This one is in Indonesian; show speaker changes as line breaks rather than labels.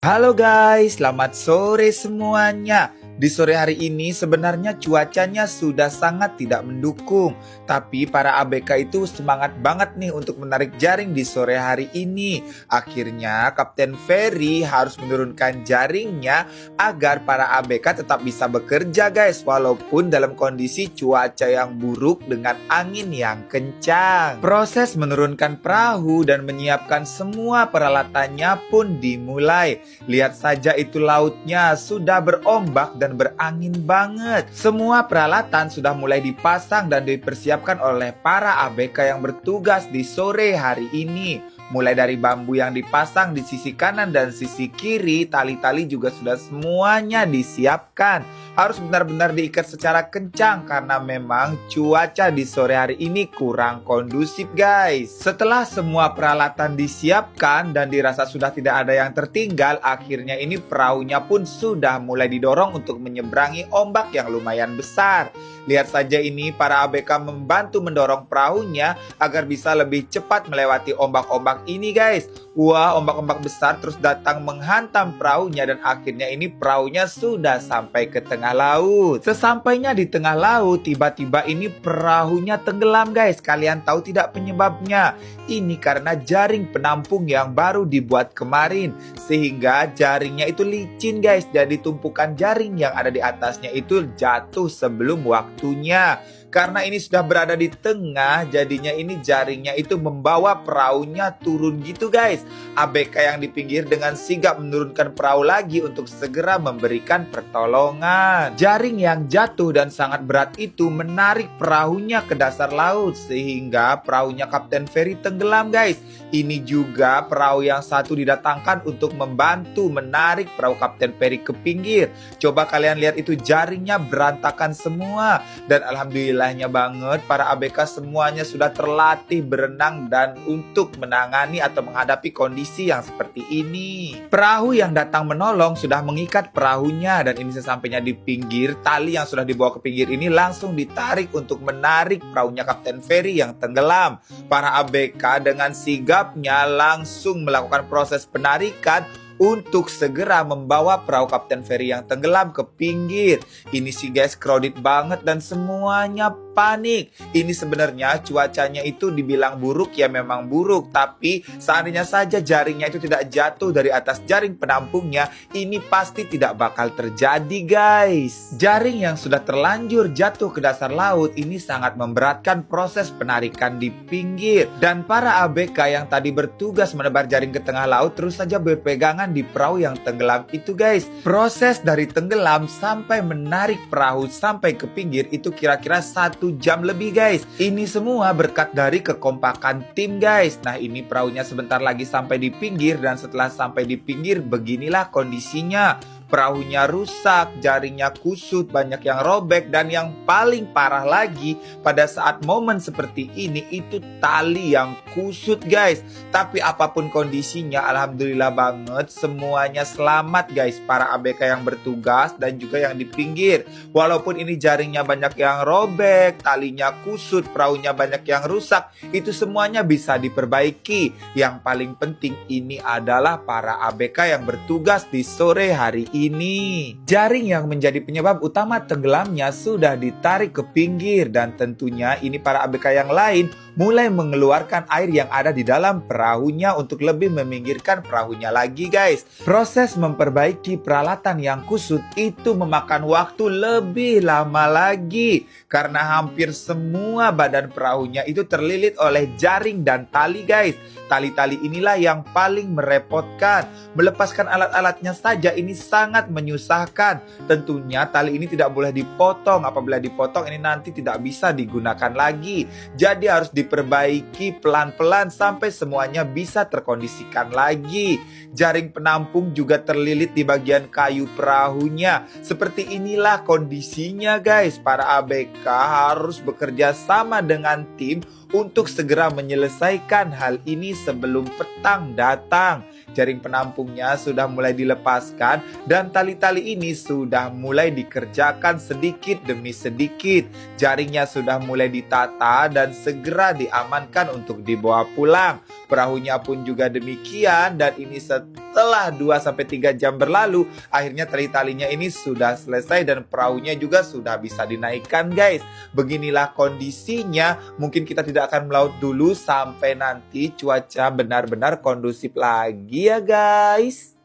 Halo guys, selamat sore semuanya. Di sore hari ini sebenarnya cuacanya sudah sangat tidak mendukung. Tapi para ABK itu semangat banget nih untuk menarik jaring di sore hari ini. Akhirnya Kapten Ferry harus menurunkan jaringnya agar para ABK tetap bisa bekerja guys. Walaupun dalam kondisi cuaca yang buruk dengan angin yang kencang. Proses menurunkan perahu dan menyiapkan semua peralatannya pun dimulai. Lihat saja itu lautnya sudah berombak dan berangin banget. Semua peralatan sudah mulai dipasang dan dipersiapkan oleh para ABK yang bertugas di sore hari ini. Mulai dari bambu yang dipasang di sisi kanan dan sisi kiri, tali-tali juga sudah semuanya disiapkan. Harus benar-benar diikat secara kencang karena memang cuaca di sore hari ini kurang kondusif guys. Setelah semua peralatan disiapkan dan dirasa sudah tidak ada yang tertinggal, akhirnya ini perahunya pun sudah mulai didorong untuk menyeberangi ombak yang lumayan besar. Lihat saja ini para ABK membantu mendorong perahunya agar bisa lebih cepat melewati ombak-ombak ini guys. Wah, ombak-ombak besar terus datang menghantam perahunya dan akhirnya ini perahunya sudah sampai ke tengah laut. Sesampainya di tengah laut, tiba-tiba ini perahunya tenggelam guys. Kalian tahu tidak penyebabnya? Ini karena jaring penampung yang baru dibuat kemarin. Sehingga jaringnya itu licin guys. Jadi tumpukan jaring yang ada di atasnya itu jatuh sebelum waktunya. Karena ini sudah berada di tengah, jadinya ini jaringnya itu membawa perahunya turun gitu guys. ABK yang di pinggir dengan sigap menurunkan perahu lagi untuk segera memberikan pertolongan. Jaring yang jatuh dan sangat berat itu menarik perahunya ke dasar laut sehingga perahunya Kapten Ferry tenggelam guys. Ini juga perahu yang satu didatangkan untuk membantu menarik perahu Kapten Ferry ke pinggir. Coba kalian lihat itu jaringnya berantakan semua. Dan alhamdulillahnya banget para ABK semuanya sudah terlatih berenang dan untuk menangani atau menghadapi kondisi yang seperti ini. Perahu yang datang menolong sudah mengikat perahunya dan ini sesampainya di pinggir, tali yang sudah dibawa ke pinggir ini langsung ditarik untuk menarik perahunya Kapten Ferry yang tenggelam. Para ABK dengan sigapnya langsung melakukan proses penarikan untuk segera membawa perahu Kapten Ferry yang tenggelam ke pinggir. Ini sih guys crowded banget dan semuanya panik. Ini sebenarnya cuacanya itu dibilang buruk ya memang buruk. Tapi seandainya saja jaringnya itu tidak jatuh dari atas jaring penampungnya, ini pasti tidak bakal terjadi guys. Jaring yang sudah terlanjur jatuh ke dasar laut ini sangat memberatkan proses penarikan di pinggir. Dan para ABK yang tadi bertugas menebar jaring ke tengah laut terus saja berpegangan di perahu yang tenggelam itu guys. Proses dari tenggelam sampai menarik perahu sampai ke pinggir itu kira-kira 1 jam lebih guys. Ini semua berkat dari kekompakan tim guys. Nah ini perahunya sebentar lagi sampai di pinggir dan setelah sampai di pinggir beginilah kondisinya. Perahunya rusak, jaringnya kusut, banyak yang robek, dan yang paling parah lagi pada saat momen seperti ini itu tali yang kusut guys. Tapi apapun kondisinya alhamdulillah banget semuanya selamat guys. Para ABK yang bertugas dan juga yang di pinggir. Walaupun ini jaringnya banyak yang robek, talinya kusut, perahunya banyak yang rusak, itu semuanya bisa diperbaiki. Yang paling penting ini adalah para ABK yang bertugas di sore hari ini. Jaring yang menjadi penyebab utama tenggelamnya sudah ditarik ke pinggir dan tentunya ini para ABK yang lain mulai mengeluarkan air yang ada di dalam perahunya untuk lebih meminggirkan perahunya lagi guys. Proses memperbaiki peralatan yang kusut itu memakan waktu lebih lama lagi karena hampir semua badan perahunya itu terlilit oleh jaring dan tali guys. Tali-tali inilah yang paling merepotkan. Melepaskan alat-alatnya saja ini sangat menyusahkan. Tentunya tali ini tidak boleh dipotong. Apabila dipotong ini nanti tidak bisa digunakan lagi. Jadi harus diperbaiki pelan-pelan sampai semuanya bisa terkondisikan lagi. Jaring penampung juga terlilit di bagian kayu perahunya. Seperti inilah kondisinya guys. Para ABK harus bekerja sama dengan tim untuk segera menyelesaikan hal ini sebelum petang datang. Jaring penampungnya sudah mulai dilepaskan dan tali-tali ini sudah mulai dikerjakan sedikit demi sedikit. Jaringnya sudah mulai ditata dan segera diamankan untuk dibawa pulang. Perahunya pun juga demikian, dan ini setelah 2-3 jam berlalu, akhirnya tali-talinya ini sudah selesai dan perahunya juga sudah bisa dinaikkan guys. Beginilah kondisinya, mungkin kita tidak akan melaut dulu sampai nanti cuaca benar-benar kondusif lagi ya guys.